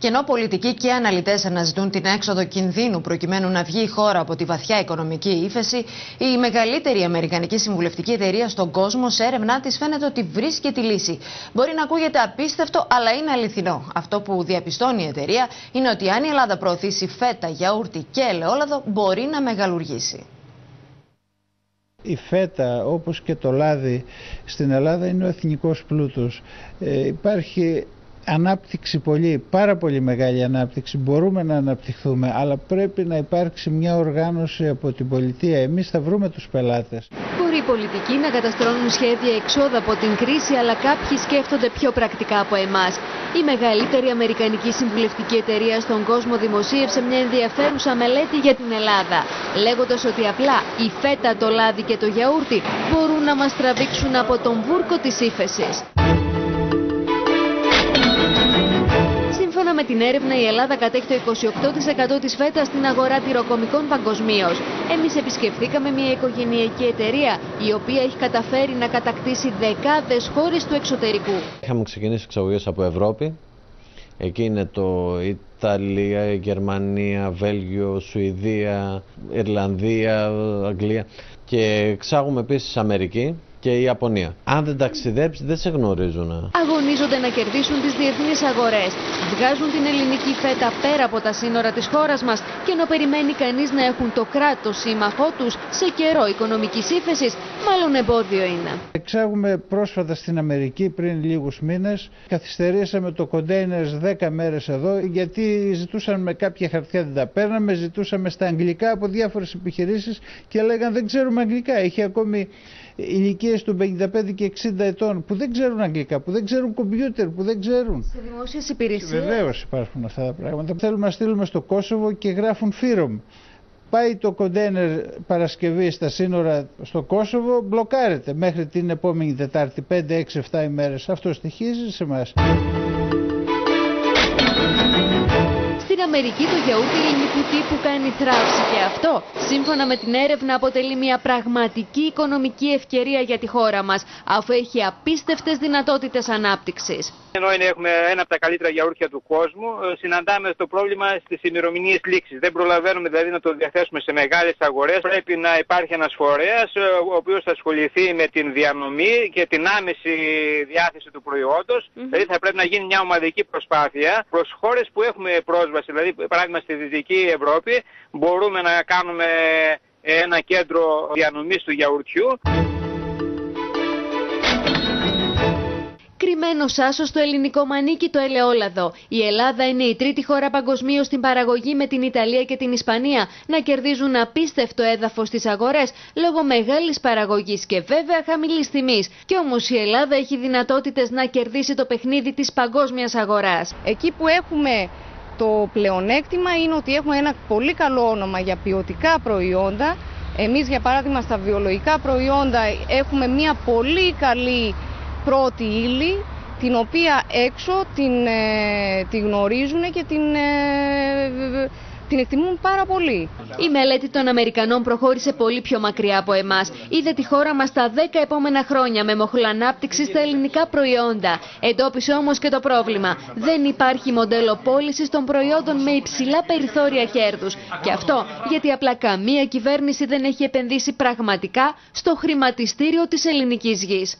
Και ενώ πολιτικοί και αναλυτές αναζητούν την έξοδο κινδύνου προκειμένου να βγει η χώρα από τη βαθιά οικονομική ύφεση, η μεγαλύτερη αμερικανική συμβουλευτική εταιρεία στον κόσμο σε έρευνά της φαίνεται ότι βρίσκει τη λύση. Μπορεί να ακούγεται απίστευτο, αλλά είναι αληθινό. Αυτό που διαπιστώνει η εταιρεία είναι ότι αν η Ελλάδα προωθήσει φέτα, γιαούρτι και ελαιόλαδο, μπορεί να μεγαλουργήσει. Η φέτα, όπως και το λάδι, στην Ελλάδα είναι ο εθνικός πλούτος. Υπάρχει ανάπτυξη πάρα πολύ μεγάλη ανάπτυξη, μπορούμε να αναπτυχθούμε, αλλά πρέπει να υπάρξει μια οργάνωση από την πολιτεία. Εμείς θα βρούμε τους πελάτες. Μπορεί οι πολιτικοί να καταστρώνουν σχέδια εξόδου από την κρίση, αλλά κάποιοι σκέφτονται πιο πρακτικά από εμάς. Η μεγαλύτερη αμερικανική συμβουλευτική εταιρεία στον κόσμο δημοσίευσε μια ενδιαφέρουσα μελέτη για την Ελλάδα, λέγοντας ότι απλά η φέτα, το λάδι και το γιαούρτι μπορούν να μας τραβήξουν από τον βούρκο της ύφεσης. Σύμφωνα με την έρευνα, η Ελλάδα κατέχει το 28% της φέτας στην αγορά τυροκομικών παγκοσμίως. Εμείς επισκεφθήκαμε μια οικογενειακή εταιρεία, η οποία έχει καταφέρει να κατακτήσει δεκάδες χώρες του εξωτερικού. Είχαμε ξεκινήσει εξαγωγές από Ευρώπη. Εκεί είναι το Ιταλία, Γερμανία, Βέλγιο, Σουηδία, Ιρλανδία, Αγγλία. Και εξάγουμε επίσης Αμερική και η Ιαπωνία. Αν δεν ταξιδέψεις, δεν σε γνωρίζουν. Αγωνίζονται να κερδίσουν τις διεθνείς αγορές. Βγάζουν την ελληνική φέτα πέρα από τα σύνορα της χώρας μας και ενώ περιμένει κανείς να έχουν το κράτος σύμμαχό τους σε καιρό οικονομικής ύφεσης, μάλλον εμπόδιο είναι. Εξάγουμε πρόσφατα στην Αμερική πριν λίγους μήνες. Καθυστερήσαμε το κοντέινερ 10 μέρες εδώ, γιατί ζητούσαν με κάποια χαρτιά, δεν τα παίρναμε. Ζητούσαμε στα αγγλικά από διάφορες επιχειρήσεις και λέγαν δεν ξέρουμε αγγλικά. Είχε ακόμη ηλικίες του 55 και 60 ετών που δεν ξέρουν αγγλικά, που δεν ξέρουν κομπιούτερ, που δεν ξέρουν. Σε δημόσιες υπηρεσίες. Βεβαίως υπάρχουν αυτά τα πράγματα. Θέλουμε να στείλουμε στο Κόσοβο και γράφουν φύρομ. Πάει το κοντέινερ Παρασκευή στα σύνορα στο Κόσοβο, μπλοκάρεται μέχρι την επόμενη Τετάρτη, 5, 6, 7 ημέρες. Αυτό στοιχίζει σε εμάς. Στην Αμερική το γιαούρτι ελληνικού τύπου κάνει θράψη και αυτό, σύμφωνα με την έρευνα, αποτελεί μια πραγματική οικονομική ευκαιρία για τη χώρα μας, αφού έχει απίστευτες δυνατότητες ανάπτυξης. Ενώ έχουμε ένα από τα καλύτερα γιαούρτια του κόσμου, συναντάμε το πρόβλημα στις ημερομηνίες λήξης. Δεν προλαβαίνουμε δηλαδή να το διαθέσουμε σε μεγάλες αγορές. Πρέπει να υπάρχει ένας φορέας ο οποίος θα ασχοληθεί με την διανομή και την άμεση διάθεση του προϊόντος. Δηλαδή θα πρέπει να γίνει μια ομαδική προσπάθεια προς χώρες που έχουμε πρόσβαση. Δηλαδή, παράδειγμα, στη Δυτική Ευρώπη μπορούμε να κάνουμε ένα κέντρο διανομής του γιαουρτιού. Κρυμμένος άσος στο ελληνικό μανίκι το ελαιόλαδο. Η Ελλάδα είναι η τρίτη χώρα παγκοσμίως στην παραγωγή, με την Ιταλία και την Ισπανία να κερδίζουν απίστευτο έδαφος στις αγορές λόγω μεγάλης παραγωγής και βέβαια χαμηλής τιμής. Κι όμως η Ελλάδα έχει δυνατότητες να κερδίσει το παιχνίδι της παγκόσμιας αγοράς. Εκεί που έχουμε το πλεονέκτημα είναι ότι έχουμε ένα πολύ καλό όνομα για ποιοτικά προϊόντα. Εμείς, για παράδειγμα, στα βιολογικά προϊόντα έχουμε μια πολύ καλή πρώτη ύλη, την οποία έξω την γνωρίζουν και την εκτιμούν πάρα πολύ. Η μελέτη των Αμερικανών προχώρησε πολύ πιο μακριά από εμάς. Είδε τη χώρα μας τα 10 επόμενα χρόνια με μοχλό ανάπτυξη στα ελληνικά προϊόντα. Εντόπισε όμως και το πρόβλημα. Δεν υπάρχει μοντέλο πώλησης των προϊόντων με υψηλά περιθώρια κέρδους. Και αυτό γιατί απλά καμία κυβέρνηση δεν έχει επενδύσει πραγματικά στο χρηματιστήριο της ελληνικής γης.